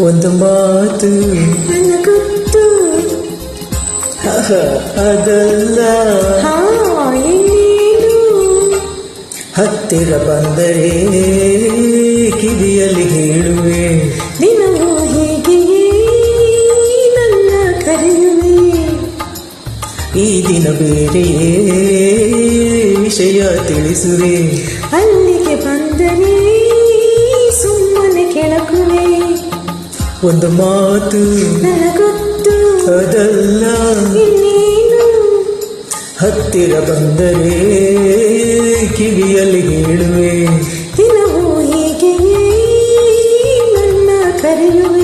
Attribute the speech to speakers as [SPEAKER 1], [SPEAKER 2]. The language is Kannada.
[SPEAKER 1] ಒಂದು ಮಾತು
[SPEAKER 2] ನನ್ನ ಗೊತ್ತು
[SPEAKER 1] ಅದಲ್ಲ
[SPEAKER 2] ಇನ್ನೇನು
[SPEAKER 1] ಹತ್ತಿರ ಬಂದರೆ ಕಿವಿಯಲ್ಲಿ ಹೇಳುವೆ
[SPEAKER 2] ದಿನವೂ ಹೀಗೆಯೇ ನನ್ನ ಕರೆಯುವೆ
[SPEAKER 1] ಈ ದಿನ ಬೇರೆಯೇ ವಿಷಯ ತಿಳಿಸುವೆ
[SPEAKER 2] ಅಲ್ಲಿಗೆ ಬಂದರೆ ಸುಮ್ಮನೆ ಕೆಳಕುವೆ
[SPEAKER 1] ಒಂದು ಮಾತು
[SPEAKER 2] ನನ್ನ ಗೊತ್ತು
[SPEAKER 1] ಅದಲ್ಲ
[SPEAKER 2] ಇನ್ನೇನು
[SPEAKER 1] ಹತ್ತಿರ ಬಂದರೆ ಕಿವಿಯಲ್ಲಿ ಹೇಳುವೆ
[SPEAKER 2] ದಿನವೂ ಹೀಗೆಯೇ ನನ್ನ ಕರೆಯುವೆ